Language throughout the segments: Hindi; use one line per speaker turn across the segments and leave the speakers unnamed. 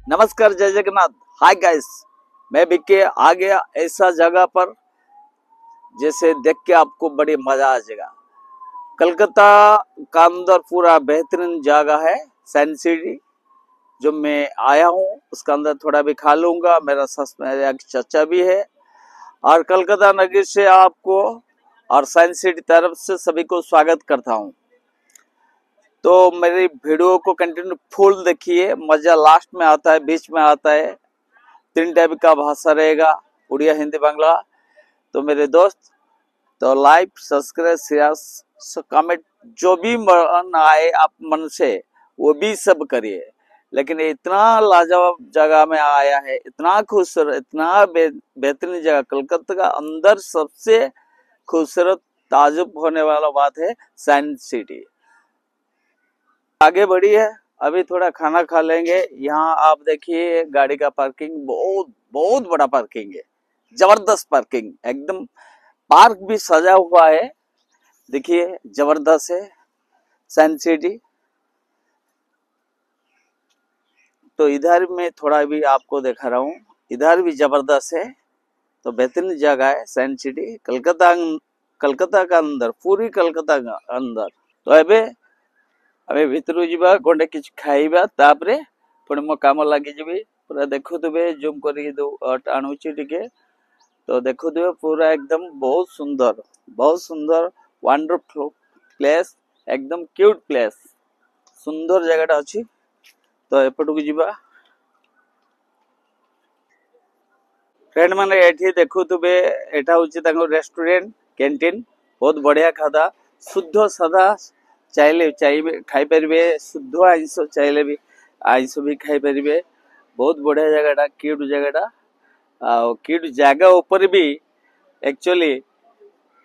नमस्कार, जय जगन्नाथ। हाय गाइस, मैं बिके आ गया ऐसा जगह पर जैसे देख के आपको बड़ी मजा आ जाएगा। कलकत्ता का अंदर पूरा बेहतरीन जगह है साइंस सिटी। जो मैं आया हूँ उसका अंदर थोड़ा भी खा लूंगा। मेरा एक चाचा भी है और कलकत्ता नगरी से आपको और साइंस सिटी तरफ से सभी को स्वागत करता हूँ। तो मेरी वीडियो को कंटिन्यू फुल देखिए, मजा लास्ट में आता है, बीच में आता है। 3 टाइप का भाषा रहेगा, उड़िया, हिंदी, बांग्ला। तो मेरे दोस्त, तो लाइक, सब्सक्राइब, शेयर, कमेंट जो भी मन आए आप मन से वो भी सब करिए। लेकिन इतना लाजवाब जगह में आया है, इतना खूबसूरत, इतना बेहतरीन जगह। कलकत्ता का अंदर सबसे खूबसूरत ताजुब होने वाला बात है साइंस सिटी। आगे बढ़ी है, अभी थोड़ा खाना खा लेंगे। यहाँ आप देखिए गाड़ी का पार्किंग बहुत बहुत बड़ा पार्किंग है, जबरदस्त पार्किंग एकदम। पार्क भी सजा हुआ है, देखिए जबरदस्त है साइंस सिटी। तो इधर में थोड़ा भी आपको दिखा रहा हूँ, इधर भी जबरदस्त है। तो बेहतरीन जगह है साइंस सिटी, कलकत्ता का अंदर, पूरी कलकत्ता का अंदर। तो एबे आमे भितरु जिबा, गंडे किछ खाइबा, तापरे पुणी मो काम लागि जिबी। पूरा देखुथबे, जूम करी आणुची टिके। तो देखुथबे पूरा एकदम बहुत सुंदर वंडरफुल प्लेस, एकदम क्यूट प्लेस, सुंदर जगहटा अछि। तो एपटकू जिबा। फ्रेंड माने एठी देखुथबे, एटा होची तांको रेस्टोरेंट कैंटीन। बहुत बढ़िया खादा, शुद्ध सादा चाहिए खाई परिबे। शुद्ध आइंस चाहले भी आइंस भी खाई परिबे। बहुत बढ़िया जगहटा, क्यूट जगहटा। क्यूट जगह ऊपर भी एक्चुअली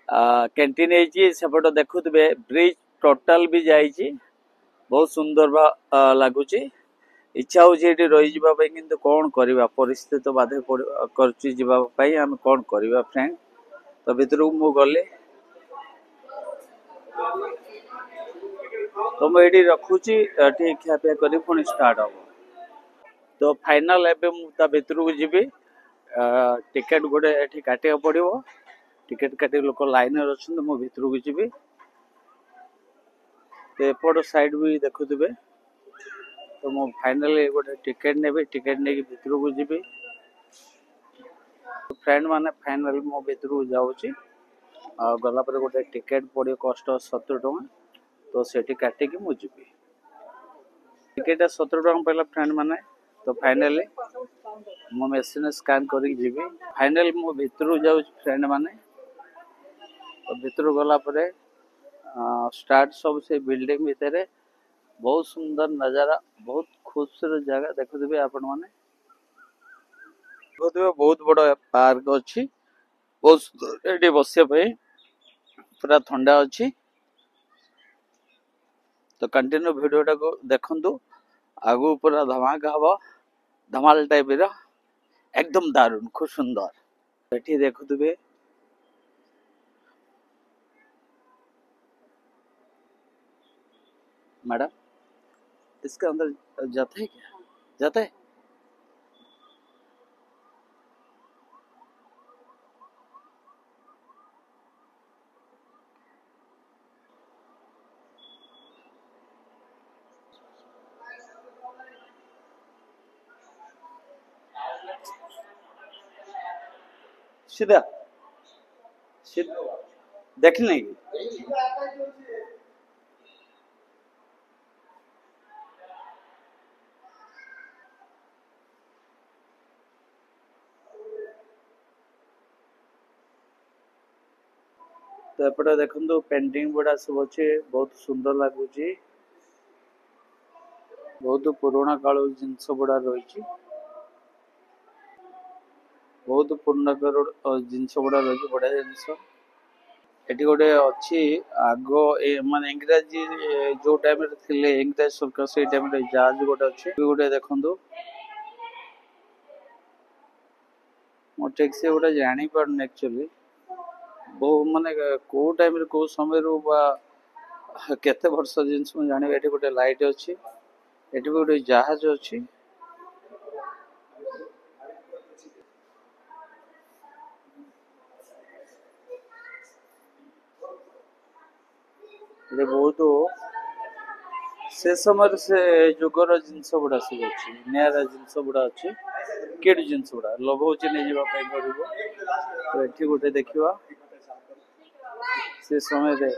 कैंटीन है। सेपट देखुथबे ब्रिज टोटल भी जाइए, बहुत सुंदर लगुच। इच्छा होची रही जावा पाई, किंतु कौन करबा, परिस्थिति तो बाध्य करची जावा पाई। हम कौन करबा फ्रेंड। तो भीतर मु गले, तो मुझे रखुची, खियापिया कर पुणी स्टार्ट हम। तो फाइनल एबे मु ता भीतर को जीवी। टिकेट गोटे एठी काटिया पड़िबो। टिकेट काटी लोक लाइन रे अछन, मु भीतर को जीवी। तो एपट साइड भी देखुथिबे। तो मु फाइनली गोटे टिकेट नेबी, टिकेट नेकी भीतर को जीवी। तो फ्रेंड माने फाइनल मु भीतर को जाउची। गला पर गोटे टिकेट पड़ियो, कॉस्ट 70 टका। तो सेठी काटी की मु जीवी। टिकेट 70 टका पहला फ्रेंड माने। तो फाइनली मो मशीन स्कैन करी जीवी। फाइनल मु भीतर जाउ फ्रेंड माने। तो भीतर गला परे स्टार्ट सब से बिल्डिंग भीतर। बहुत सुंदर नजारा, बहुत खूबसूरत जगह देखुथिबे आपण माने। देखुथिबे बहुत बड़ा पार्क अछि, बहुत सुंदर एठी बसिया पे, पूरा ठंडा अछि। तो कंटिन्यू वीडियोटा को देखंतु, आगु पूरा धमाका हबो, धमाल टाइप रो, एकदम दारुण, खूब सुंदर। एठी देखुथिबे मैडम, इसके अंदर जाते है क्या? जाते है? सीधा सीधा देख नहीं। तो एपटे देखो पेंटिंग गुड़ा सब अच्छे, बहुत सुंदर लगुच। बहुत पुराणा काल जिनस गुड़ा रही, बहुत पुराणा काल जिनस गुड़ा रही, बढ़िया जिनस। एटी गोटे अच्छी आग माने इंग्राजी जो टाइम थे इंग्राज सरकार, से टाइम जहाज गोटे अच्छे गोटे देखो। मो ठीक से गोटे जानी पारन एक्चुअली, बहु माने को टाइम को समय केते वर्ष जिनस जानी। एटी गोटे लाइट अच्छी, एटी गोटे जहाज अच्छी।
ये बहुत से समय से जुगर जिनस गुड़ा सब अच्छी निरा जिनस गुड़ा अच्छी किड जिनस गुड़ा लोभ हो नहीं घर को तो ये गोटे देखा से समय रे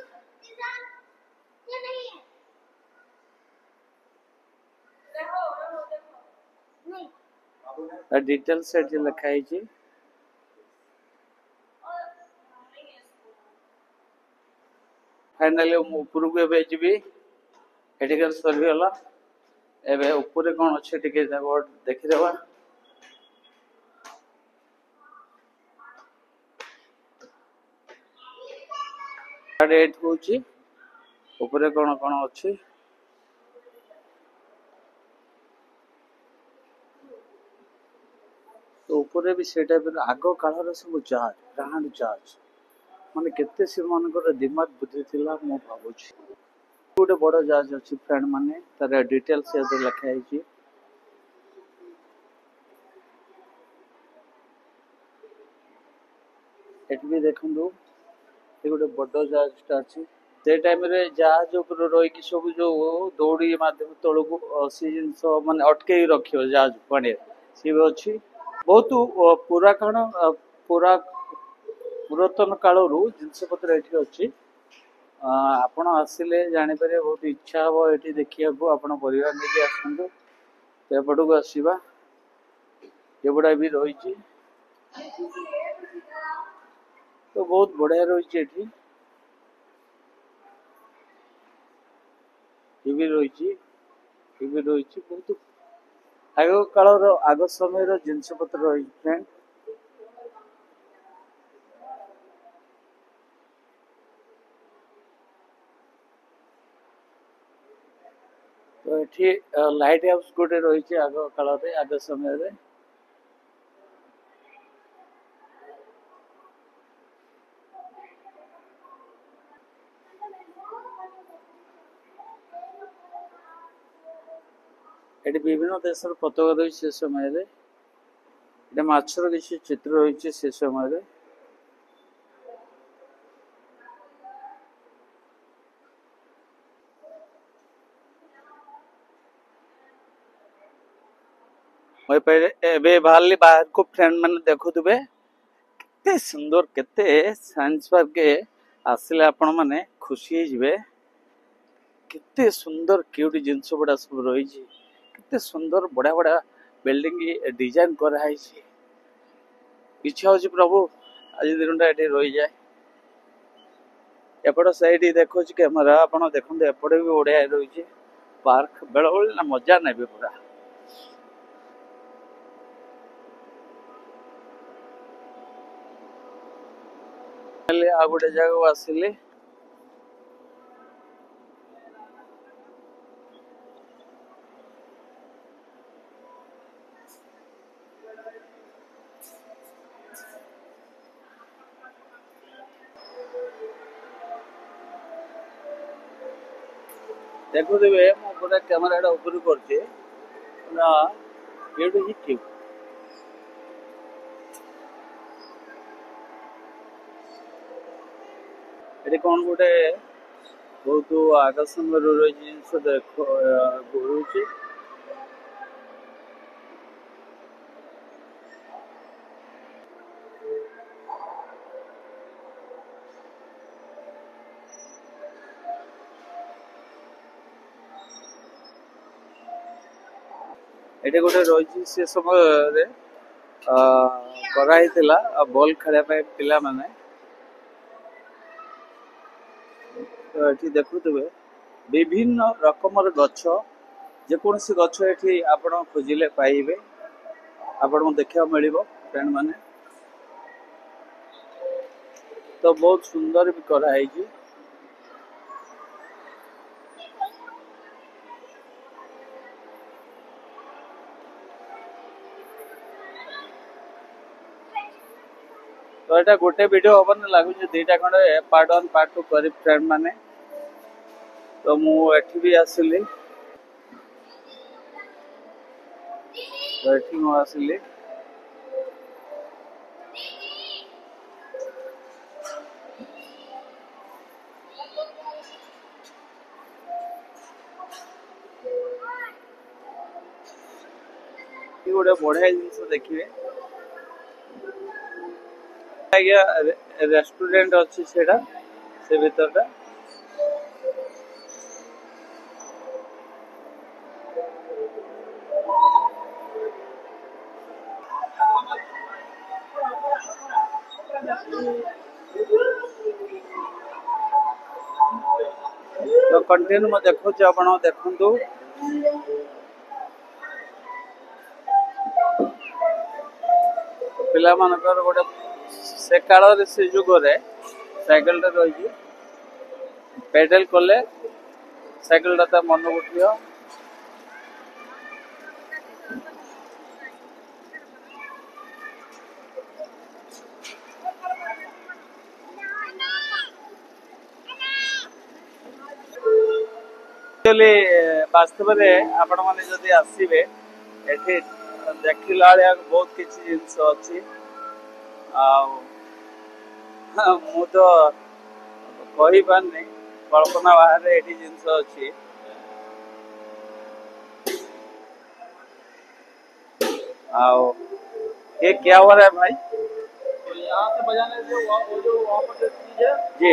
डिटेल्स लिखाई फाइनाली ऊपर को एवं जी एटिकल सरीगला एवं ऊपर कौन अच्छे देखीदे एट हूँ ऊपर कौन कौन अच्छी तो ऊपर भी से टाइप आग काल सब जहाज ब्रांड जहाज माने केते से मानकर दिमाग बुद्धि थिला मु भाबुछि गोटे बड़ जहाज अच्छी फ्रेंड माने तार डिटेल्स लिखाई एट भी देखु ये गोटे बड़ जहाज अच्छी से टाइम रे जहाज ऊपर रही सब जो दौड़ी मध्यम तौक सी जिन मानने अटके रख जहाज पानी सी भी अच्छी बहुत पुरातन पुरा पुरातन कालू जिनपतर ये अच्छी आपण आसिले जापर बहुत इच्छा हम ये देखा आप परिवार लेके आसतु तो एपट को आसवा एगुड़ा भी रही तो बहुत बढ़िया रही रही बहुत आग काल आग समय जिनपतर रही फ्रेंड तो ये लाइट हाउस गोटे रही आग काल आग समय ये विभिन्न देशर पताका रही से समय माछर किसी चित्र रही से समय बाहर बाहर को फ्रेंड मैंने देखुवे केते सुंदर केते साइंस पार्क आसिले आपण माने खुशी हे केते सुंदर क्यूट जिनस गुड़ा सब रही केते सुंदर बढ़िया बढ़िया बिल्डिंग डिजाइन कराई इच्छा हो प्रभु आज दिन ये रही जाए एपट साइड देखो कैमेरा आप देखते एपटे भी बढ़िया रही पार्क बेल बेल ना मजा ने पूरा आ गोटे जगह आसिले देखुवे मुझे कैमेरा ऊपर कर कौन गोटे बहुत आकर्षण रही जिन देख घूरुची ये गोटे रही से समय बॉल खेलने पिला माने तो ये देखुवे विभिन्न रकम गछ जेकोसी गछ ये आप खोजिले पाइबे आपन देखा मिल फ्रेंड माने तो बहुत सुंदर भी कराई तो यहाँ गोटे वीडियो हम लगुच दीटा खंडे पार्ट 1 पार्ट 2 कर फ्रेंड माने तो मुझे भी आसिली तो ये आसिली ये गोटे बढ़िया जिनस देखिए आज्ञा रेस्टोरेंट अच्छी से भीतर तो कंटिन्यू मैं देखो आपण देखु पिला मानकर गोटे से काल से जुगरे साइकिल रही पेडल कले साइकिल मन उठियो एक्चुअली वास्तव में आपण माने जदि आसीबे एठी देखिला बहुत किसी जिनस अच्छी मु तो कही पारनी कल्पना बाहर एठी जिनस अच्छी आओ ये क्या हो रहा है भाई तो यहाँ से बजाने से वो जो वहाँ पर चीज है जी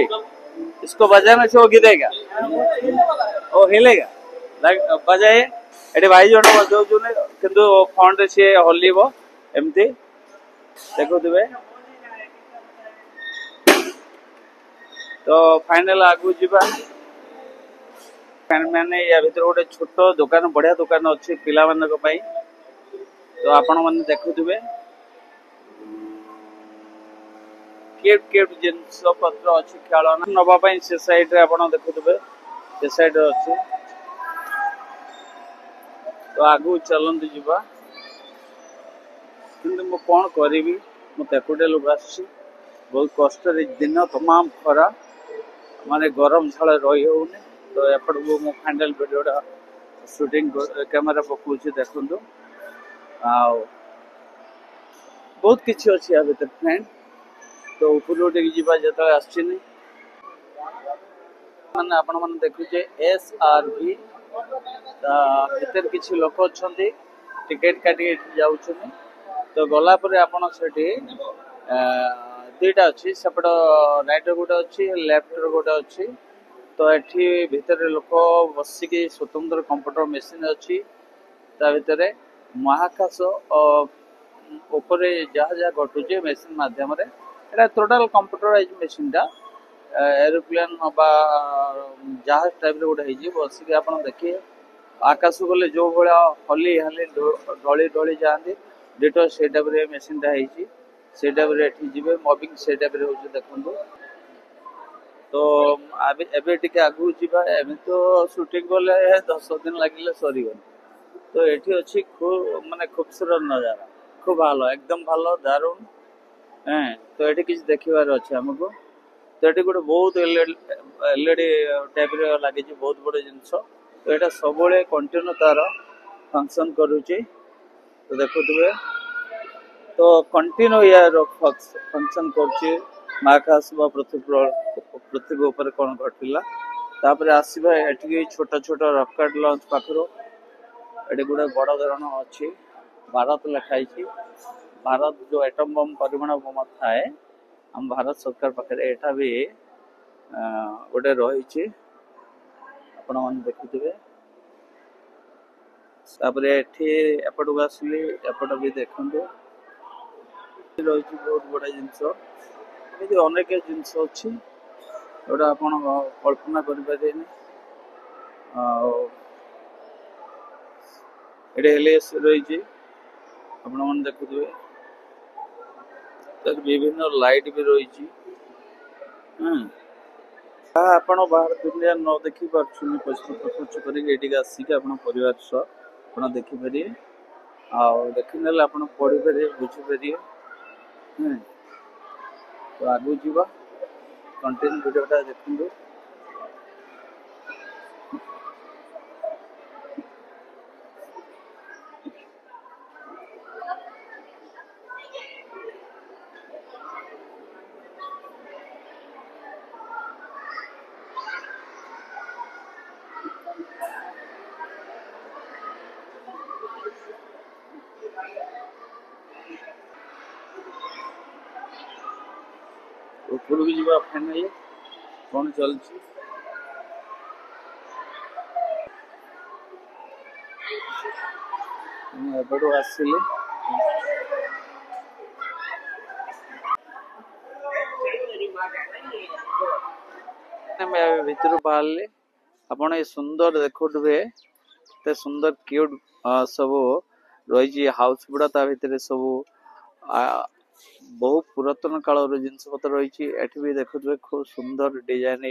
इसको बजाने से वो गिरेगा वो हिलेगा बजाए एटी भाई जन बजाउछने किंतु फ्रंट से हलिबो एमती देखुथिबे तो फाइनल आगु जीवा मैंने या भीतर गोटे छोट दुकान बढ़िया दुकान अच्छी पिला मानक पई तो आपण माने देखुथिबे क्यूट जिनस पत्र अच्छी खेलना नवा पई से साइड रे आपण देखुथिबे से साइड रे अच्छी तो आगु चलंतु जीवा किंतु मु कौन करी मु एकुटे लोक आसी बहुत कष्ट दिन तमाम खरा माने गरम झाल रही होनी तो एपट को मु फाइनल वीडियोटा शूटिंग कैमेरा पकाउछि देखंतु आ बहुत किछि अछि आ भीतर फ्रेंड तो ऊपर उठे जीवा जतले आछिनी माने आपण माने देखुचे एसआरबी भीतर किछि लोक अछंती टिकट काटी जाउछनी तो गला परे आपण सेठी दुईटा अच्छी सेपट राइट गोटे अच्छी लेफ्ट गोटे अच्छी तो एठी भीतर लोक बसिकी स्वतंत्र कंप्यूटर मेसीन अच्छी ता भीतर महाकाश ऊपर जहाँ जहाँ घटुचे मेसीन माध्यम रे एटा टोटल कंप्यूटराइज मेसीन टा एरोप्लेन बा जहाज टाइप रे गोटे होई बसिकी आपण देखिए आकाश गले जो भाया हली हली ढली ढली जाती डिटो से टाइप रे मेसीन टा होई से टाइप रे एठी जिबे मॉबिंग से टाइप रे होचे देखंतु तो एबे टिके आगु जिबा एबे तो शूटिंग गले 10 दिन लागिले सरी गन तो एठी अछि खूब माने खूबसूरत नजारा खूब भालो एकदम भालो दारुण हैं तो एठी किछ देखिबार अछि हमको तो एठी गोटे बहुत एलईडी टाइप रे लागि छि बहुत बड़ जिंस तो एटा सबले कंटिन्यू तार फंक्शन करूची तो देखुथबे तो कंटिन्यू यार फंक्शन करची महाकाश बा पृथ्वी ऊपर कौन घटिला तापर आसीबा एठी छोटा छोटा रॉकेट लॉन्च पाखरो एठी गुडे बड़ धरण अछि भारत लिखाई छी भारत जो एटम बम परिमाण बम थाए हम भारत सरकार पाखे एटा भी गोटे रही छी आपण मन देखुथिबे तापर एठी एपट को आसली एपट भी देखंदो रही बहुत बड़ा जिनस ये अनेक जिनस अच्छी जोटा आप कल्पना करें रही आपण मैंने देखुए विभिन्न लाइट भी रही आपण बाहर दुनिया न देखी पार्छुनी पैसा खर्च करके आसिक आप परिवार सह आप देखिपारे देखने आप पढ़ी पारे बुझीपारे तो आगु जीवा कंटेंट वीडियोटा देखंदु ଉପରକୁ ଯିବା ଫାଇନାଲି କ'ଣ ଚାଲିଛି ମୁଁ ଏପଟୁ ଆସିଲି मैं भितर बाहर आपण ये सुंदर देखुवे एते सुंदर क्यूट सब रही हाउस गुड़ा ता भितर सब बहुत पुरातन काल जिनस पत्र रही भी देखुवे खूब सुंदर डिजाइन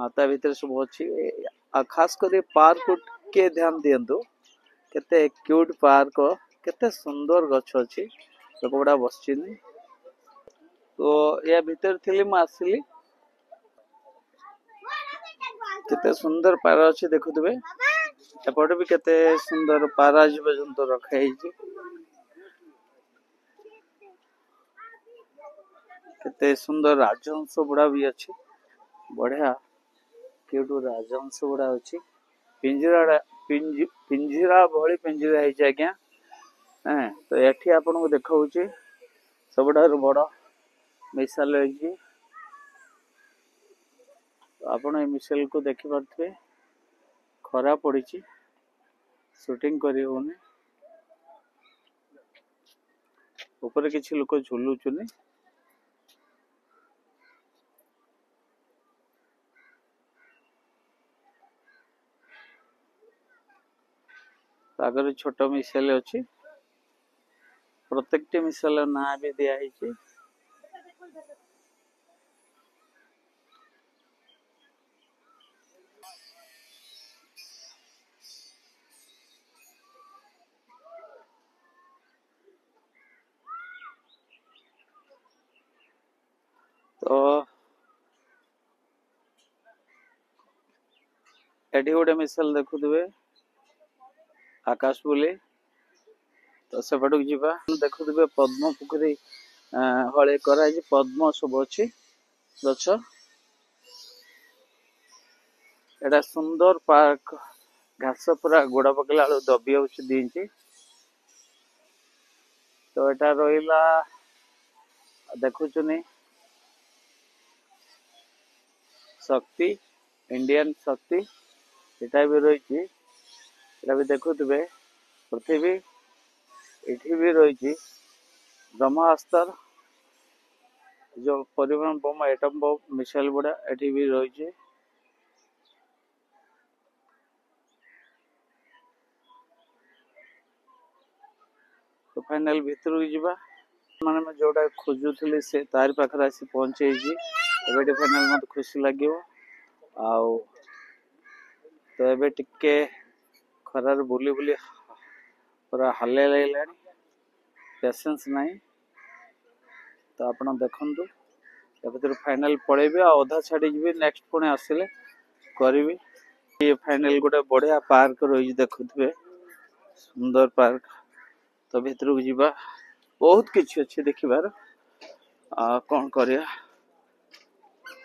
ता भितर सब अच्छी खास कर पार्क के ध्यान दिंतु केते क्यूट पार्क केते सुंदर गछ अच्छी लोक गुड़ा बस तो या भीतर थी आसली केते सुंदर पारा अच्छे देखुवे एपटे भी केते सुंदर पारा जीवजंतु रखाई केते सुंदर राजहंस गुड़ा भी अच्छी बढ़िया क्यूट राजहंस गुड़ा अच्छी पिंजरा भली पिंजरा है आज्ञा तो ये आपन को देखा सब बड़ मिसाल है आपण ये मिसाइल को देखी पारे खरा पड़ी शूटिंग करी होने ऊपर किसी लोक झुलुचुनी आगे छोट मिसाइल अच्छी प्रत्येक मिसाइल ना भी दिखाई तो एटी गोटे मिसाइल देखुवे आकाश बोली तो सेपटक जीवा देखुवे पद्म पोखरी हले कराई पद्म सब अच्छी गछ एटा सुंदर पार्क घास पूरा गोड़ा पकड़ा दबी दी तो एटा रहा देखुचुनी शक्ति इंडियन शक्ति एटा भी रही भी देखुवे पृथ्वी ये भी रही ब्रह्मास्त्र जो परिमाण बम एटम बम मिसाइल गुड़ा ये भी रही तो फाइनल भितर जावा माने जोटा खोजुली से तार पाखे आसी पहुंचे फाइनल मत खुशी लगे आउ तो ये टिके खरार बुली बुली पूरा हल्ले लगे पेसेंस नहीं तो आप देखु भर फाइनल पड़ेबी आधा छाड़ी नेक्स्ट पुणे आसिले करी ये फाइनल गोटे बढ़िया पार्क रही देखुवे सुंदर पार्क तो भीतर को जीवा बहुत किसी अच्छे देखिबार कौन करिया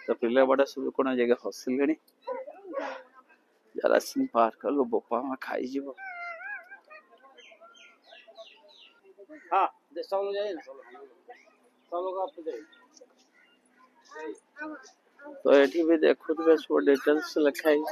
तो पिला बड़ा सब कौन जगह हसिले जरा सिंह पार्क लो बोपा में खाई जीव हाँ सब जाए ना सब लोग आप जाए तो ये भी देखुवे सब डिटेल्स लिखाई